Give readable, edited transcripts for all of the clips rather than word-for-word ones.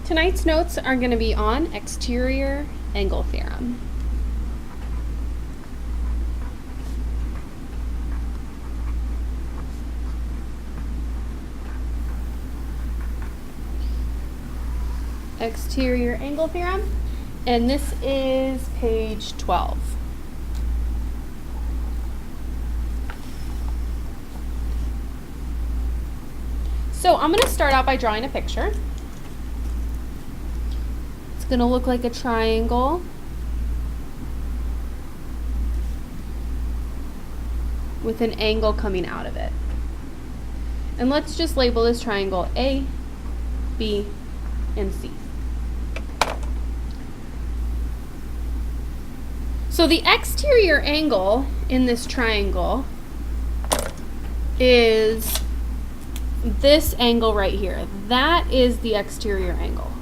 Tonight's notes are going to be on exterior angle theorem. Exterior angle theorem, and this is page 12. So I'm going to start out by drawing a picture. It's going to look like a triangle with an angle coming out of it. And let's just label this triangle A, B, and C. So the exterior angle in this triangle is this angle right here. That is the exterior angle.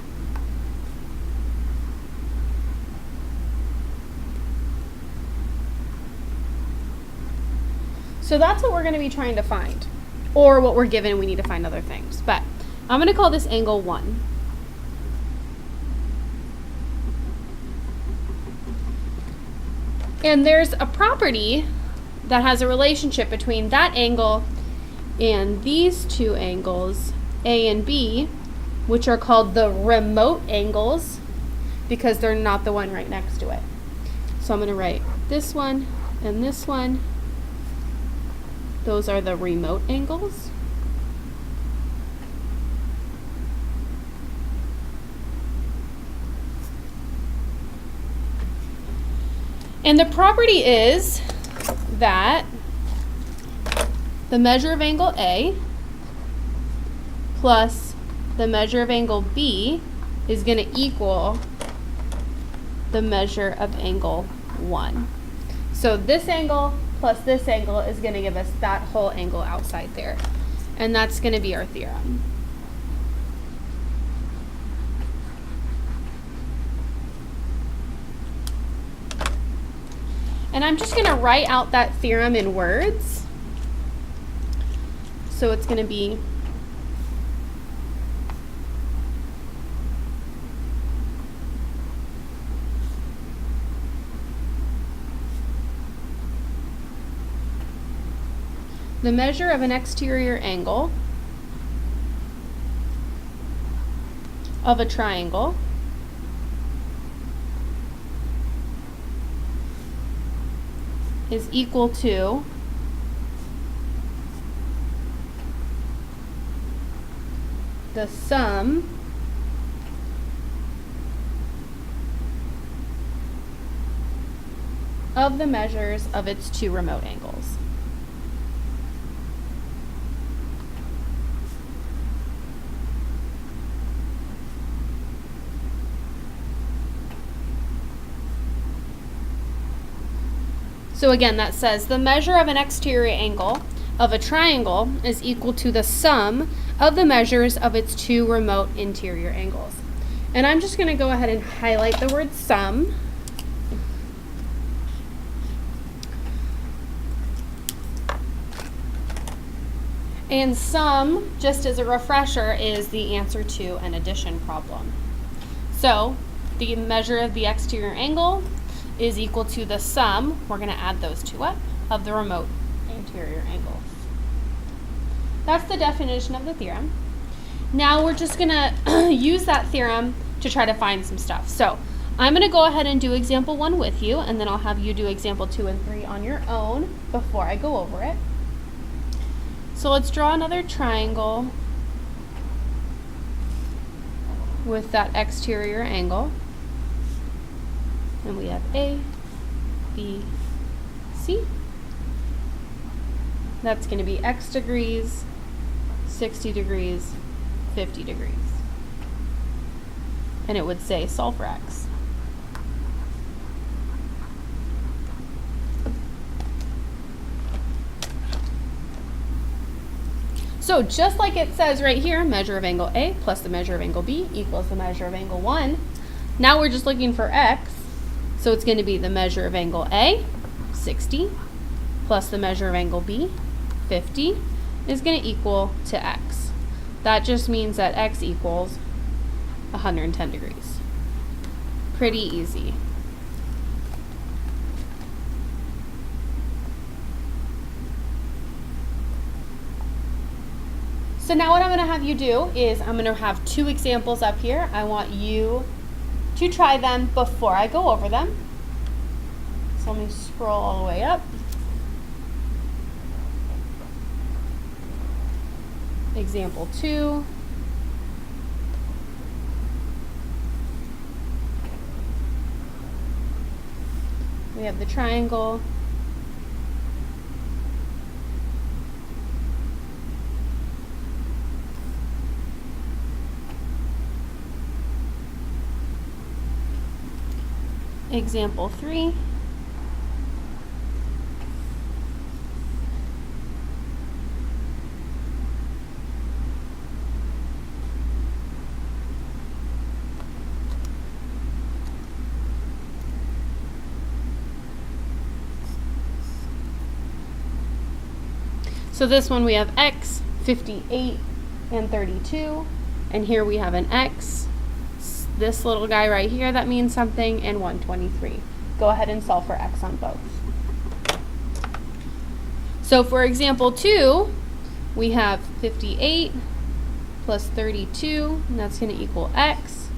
So that's what we're going to be trying to find, or what we're given. We need to find other things, but I'm going to call this angle 1. And there's a property that has a relationship between that angle and these two angles, A and B, which are called the remote angles because they're not the one right next to it. So I'm going to write this one and this one. Those are the remote angles. And the property is that the measure of angle A plus the measure of angle B is going to equal the measure of angle 1. So this angle plus this angle is going to give us that whole angle outside there. And that's going to be our theorem. And I'm just going to write out that theorem in words. So it's going to be the measure of an exterior angle of a triangle is equal to the sum of the measures of its two remote angles. So again, that says the measure of an exterior angle of a triangle is equal to the sum of the measures of its two remote interior angles. And I'm just going to go ahead and highlight the word sum. And sum, just as a refresher, is the answer to an addition problem. So the measure of the exterior angle is equal to the sum, we're going to add those two up, of the remote interior angles. That's the definition of the theorem. Now we're just going to use that theorem to try to find some stuff. So I'm going to go ahead and do example 1 with you, and then I'll have you do example 2 and 3 on your own before I go over it. So let's draw another triangle with that exterior angle. And we have A, B, C. That's going to be X degrees, 60 degrees, 50 degrees. And it would say solve for X. So just like it says right here, measure of angle A plus the measure of angle B equals the measure of angle 1. Now we're just looking for X. So it's going to be the measure of angle A, 60, plus the measure of angle B, 50, is going to equal to X. That just means that X equals 110 degrees. Pretty easy. So now what I'm going to have you do is I'm going to have 2 examples up here. I want you to try them before I go over them. So let me scroll all the way up. Example 2. We have the triangle. Example 3. So this one we have x, 58, and 32. And here we have an x, this little guy right here that means something, and 123. Go ahead and solve for x on both. So for example 2, we have 58 plus 32, and that's going to equal x,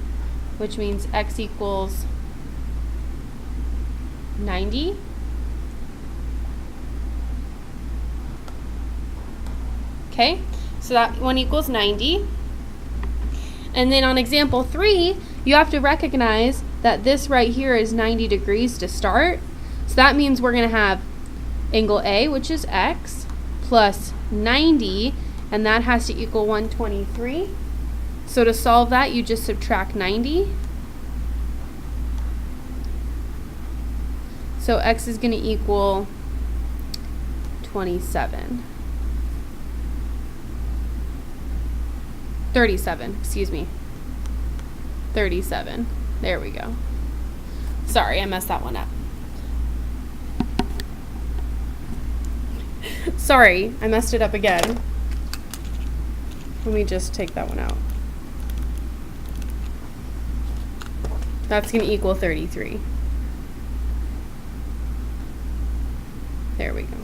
which means x equals 90. Okay, so that one equals 90. And then on example 3, you have to recognize that this right here is 90 degrees to start. So that means we're going to have angle A, which is x, plus 90, and that has to equal 123. So to solve that, you just subtract 90. So x is going to equal 27. 37, excuse me. 37. There we go. Sorry, I messed that one up. Sorry, I messed it up again. Let me just take that one out. That's going to equal 33. There we go.